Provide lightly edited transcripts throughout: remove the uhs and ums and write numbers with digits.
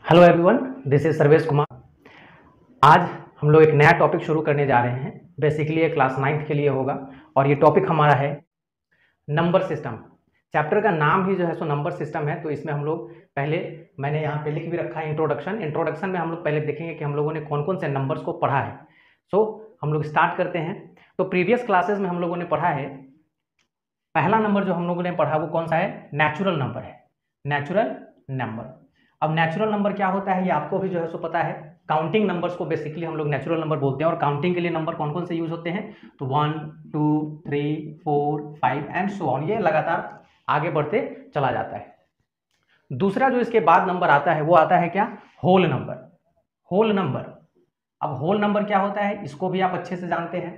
Hello everyone, this is Sarvesh Kumar. आज हम लोग एक नया टॉपिक शुरू करने जा रहे हैं। बेसिकली ये क्लास 9th के लिए होगा और ये टॉपिक हमारा है नंबर सिस्टम। चैप्टर का नाम ही जो है सो नंबर सिस्टम है। तो इसमें हम लोग पहले मैंने यहाँ पे लिख भी रखा है इंट्रोडक्शन में हम लोग पहले देखेंगे कि हम लोगों ने कौन कौन से नंबर्स को पढ़ा है। सो हम लोग स्टार्ट करते हैं। तो प्रीवियस क्लासेस में हम लोगों ने पढ़ा है, पहला नंबर जो हम लोगों ने पढ़ा वो कौन सा है? नेचुरल नंबर है, नेचुरल नंबर। अब नेचुरल नंबर क्या होता है ये आपको भी जो है सो पता है। काउंटिंग नंबर्स को बेसिकली हम लोग नेचुरल नंबर बोलते हैं। और काउंटिंग के लिए नंबर कौन कौन से यूज होते हैं? तो 1 2 3 4 5 एंड सो ऑन, ये लगातार आगे बढ़ते चला जाता है। दूसरा जो इसके बाद नंबर आता है वो आता है क्या? Whole number. होल नंबर, अब होल नंबर क्या होता है इसको भी आप अच्छे से जानते हैं।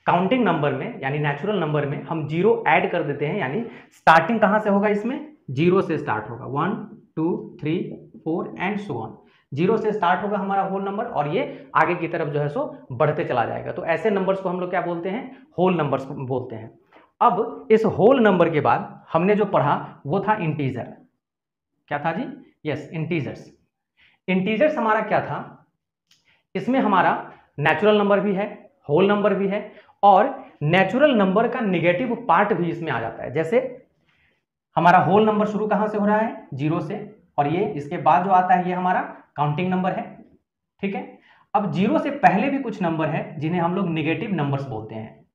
काउंटिंग नंबर में यानी नेचुरल नंबर में हम जीरो ऐड कर देते हैं, यानी स्टार्टिंग कहां से होगा? इसमें जीरो से स्टार्ट होगा। 1 2 3 4 एंड सो ऑन, जीरो से स्टार्ट होगा हमारा होल नंबर और ये आगे की तरफ जो है सो बढ़ते चला जाएगा। तो ऐसे नंबर्स को हम लोग क्या बोलते हैं? होल नंबर्स बोलते हैं। अब इस होल नंबर के बाद हमने जो पढ़ा वो था इंटीजर। क्या था जी? Yes, integers. इंटीजर्स हमारा क्या था? इसमें हमारा नेचुरल नंबर भी है, होल नंबर भी है और नेचुरल नंबर का नेगेटिव पार्ट भी इसमें आ जाता है। जैसे हमारा होल नंबर शुरू कहां से हो रहा है? जीरो से, और ये इसके बाद जो आता है ये हमारा काउंटिंग नंबर है। ठीक है, अब जीरो से पहले भी कुछ नंबर है जिन्हें हम लोग नेगेटिव नंबर्स बोलते हैं।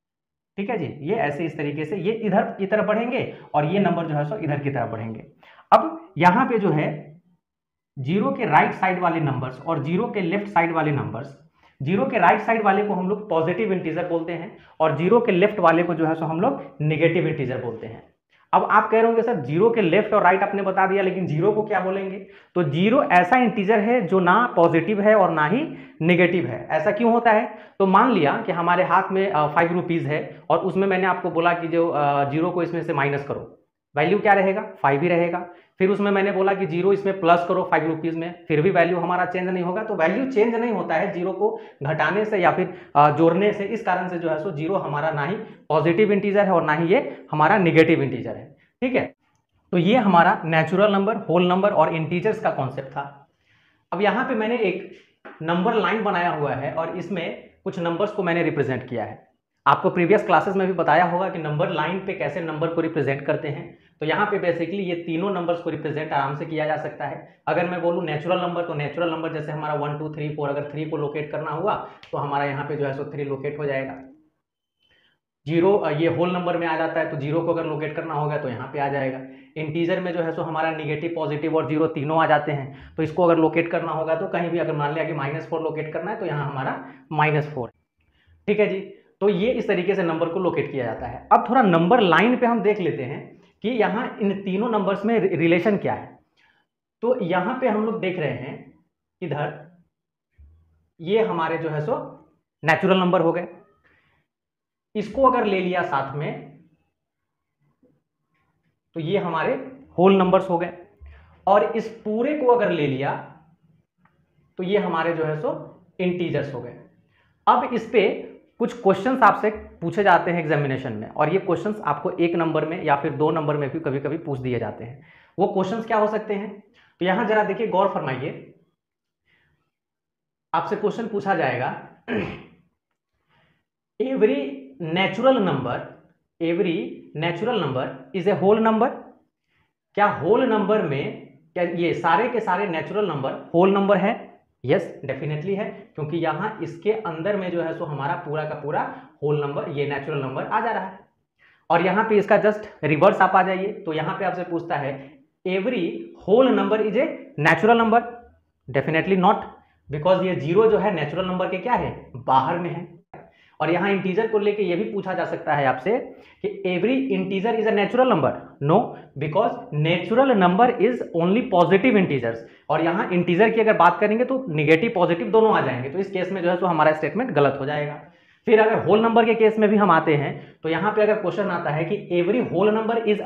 ठीक है जी, ये ऐसे इस तरीके से ये इधर की तरफ बढ़ेंगे और ये नंबर जो है सो इधर की तरफ बढ़ेंगे। अब यहां पे जो है जीरो के राइट साइड वाले नंबर्स और जीरो के लेफ्ट साइड वाले नंबर्स, जीरो के राइट साइड वाले को हम लोग पॉजिटिव इंटीजर बोलते हैं और जीरो के लेफ्ट वाले को जो है सो हम लोग नेगेटिव इंटीजर बोलते हैं। अब आप कह रहे होंगे सर जीरो के लेफ्ट और राइट आपने बता दिया, लेकिन जीरो को क्या बोलेंगे? तो जीरो ऐसा इंटीजर है जो ना पॉजिटिव है और ना ही नेगेटिव है। ऐसा क्यों होता है? तो मान लिया कि हमारे हाथ में 5 रुपीज है और उसमें मैंने आपको बोला कि जो जीरो को इसमें से माइनस करो, वैल्यू क्या रहेगा? 5 ही रहेगा। फिर उसमें मैंने बोला कि जीरो इसमें प्लस करो 5 रुपीज में, फिर भी वैल्यू हमारा चेंज नहीं होगा। तो वैल्यू चेंज नहीं होता है जीरो को घटाने से या फिर जोड़ने से। इस कारण से जो है सो जीरो हमारा ना ही पॉजिटिव इंटीजर है और ना ही ये हमारा निगेटिव इंटीजर है। ठीक है, तो ये हमारा नेचुरल नंबर, होल नंबर और इंटीजर्स का कॉन्सेप्ट था। अब यहां पे मैंने एक नंबर लाइन बनाया हुआ है और इसमें कुछ नंबर्स को मैंने रिप्रेजेंट किया है। आपको प्रीवियस क्लासेस में भी बताया होगा कि नंबर लाइन पे कैसे नंबर को रिप्रेजेंट करते हैं। तो यहाँ पे बेसिकली ये तीनों नंबर्स को रिप्रेजेंट आराम से किया जा सकता है। अगर मैं बोलूँ नेचुरल नंबर, तो नेचुरल नंबर जैसे हमारा 1 2 3 4, अगर 3 को लोकेट करना हुआ तो हमारा यहाँ पे जो है सो 3 लोकेट हो जाएगा। जीरो ये होल नंबर में आ जाता है, तो जीरो को अगर लोकेट करना होगा तो यहाँ पे आ जाएगा। इंटीजर में जो है सो हमारा निगेटिव, पॉजिटिव और जीरो तीनों आ जाते हैं, तो इसको अगर लोकेट करना होगा तो कहीं भी, अगर मान लिया कि -4 लोकेट करना है तो यहाँ हमारा -4। ठीक है जी, तो ये इस तरीके से नंबर को लोकेट किया जाता है। अब थोड़ा नंबर लाइन पे हम देख लेते हैं कि यहाँ इन तीनों नंबर्स में रिलेशन क्या है। तो यहाँ पे हम लोग देख रहे हैं, इधर ये हमारे जो है सो नेचुरल नंबर हो गए। इसको अगर ले लिया साथ में तो ये हमारे होल नंबर्स हो गए, और इस पूरे को अगर ले लिया तो ये हमारे जो है सो इंटीजर्स हो गए। अब इस पे कुछ क्वेश्चंस आपसे पूछे जाते हैं एग्जामिनेशन में, और ये क्वेश्चंस आपको 1 नंबर में या फिर 2 नंबर में भी कभी कभी पूछ दिए जाते हैं। वो क्वेश्चंस क्या हो सकते हैं? तो यहां जरा देखिए, गौर फरमाइए। आपसे क्वेश्चन पूछा जाएगा, every natural number is a whole number. क्या होल नंबर में, क्या ये सारे के सारे नेचुरल नंबर होल नंबर है? यस, डेफिनेटली है, क्योंकि यहां इसके अंदर में जो है सो हमारा पूरा का पूरा होल नंबर, ये नेचुरल नंबर आ जा रहा है। और यहां पे इसका जस्ट रिवर्स आप आ जाइए, तो यहां पे आपसे पूछता है every whole number is a natural number. Definitely not, because ये जीरो जो है नेचुरल नंबर के क्या है? बाहर में है। और यहां इंटीजर को लेके ये भी पूछा जा सकता है आपसे कि every integer is a natural number. No, because natural number is only positive integers, और यहां इंटीजर की अगर बात करेंगे तो निगेटिव पॉजिटिव दोनों आ जाएंगे, तो इस केस में जो है सो हमारा स्टेटमेंट गलत हो जाएगा। फिर अगर होल नंबर के केस में भी हम आते हैं, तो यहां पे अगर क्वेश्चन आता है कि every whole number is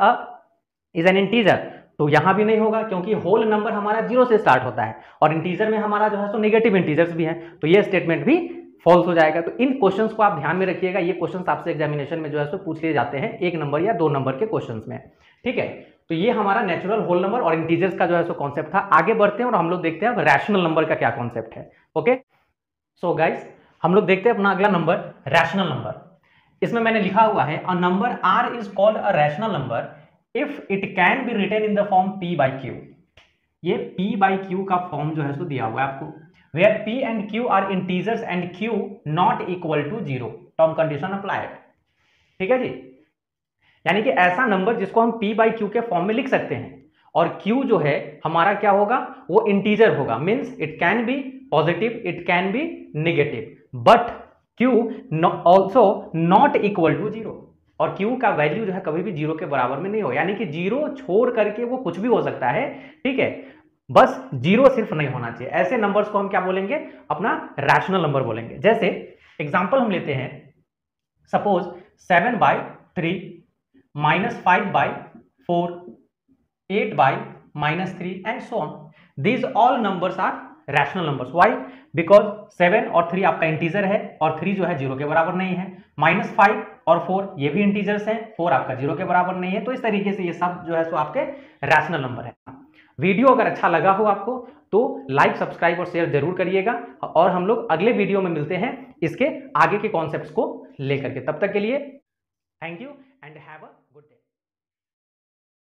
an integer, तो यहां भी नहीं होगा, क्योंकि होल नंबर हमारा जीरो से स्टार्ट होता है और इंटीजर में हमारा जो है सो नेगेटिव इंटीजर्स भी है, तो ये स्टेटमेंट भी फॉल्स हो जाएगा। तो इन क्वेश्चंस को आप ध्यान में रखिएगा, ये क्वेश्चंस आपसे एग्जामिनेशन में जो है सो पूछ लिए जाते हैं 1 नंबर या 2 नंबर के क्वेश्चंस में। ठीक है, तो ये हमारा नेचुरल होल नंबर और इंटीजर्स का जो है सो कॉन्सेप्ट था। आगे बढ़ते हैं और हम लोग देखते हैं रैशनल नंबर का क्या कॉन्सेप्ट है। ओके, सो गाइस हम लोग देखते हैं अपना अगला नंबर रैशनल नंबर। इसमें मैंने लिखा हुआ है a number r is called a rational number if it can be written in the form p by q. ये p बाई क्यू का फॉर्म जो है सो दिया हुआ है आपको, where p and q are integers and q not equal to 0, term condition applied. ठीक है जी, यानी कि ऐसा नंबर जिसको हम p बाई क्यू के फॉर्म में लिख सकते हैं और q जो है हमारा क्या होगा, वो इंटीजर होगा, means it can be positive, it can be negative, but q also not equal to 0, और q का वैल्यू जो है कभी भी 0 के बराबर में नहीं हो, यानी कि 0 छोड़ करके वो कुछ भी हो सकता है। ठीक है, बस 0 सिर्फ नहीं होना चाहिए। ऐसे नंबर्स को हम क्या बोलेंगे, अपना रैशनल नंबर बोलेंगे। जैसे एग्जांपल हम लेते हैं, suppose 7 by 3 -5 by 4 8 by -3 and so on. These all numbers are rational numbers. Why? Because 7 और 3 आपका इंटीजर है और 3 जो है 0 के बराबर नहीं है, -5 और 4 ये भी इंटीजर्स हैं, 4 आपका 0 के बराबर नहीं है। तो इस तरीके से ये सब जो है सो आपके रैशनल नंबर है। वीडियो अगर अच्छा लगा हो आपको तो लाइक, सब्सक्राइब और शेयर जरूर करिएगा, और हम लोग अगले वीडियो में मिलते हैं इसके आगे के कॉन्सेप्ट्स को लेकर के। तब तक के लिए thank you and have a good day.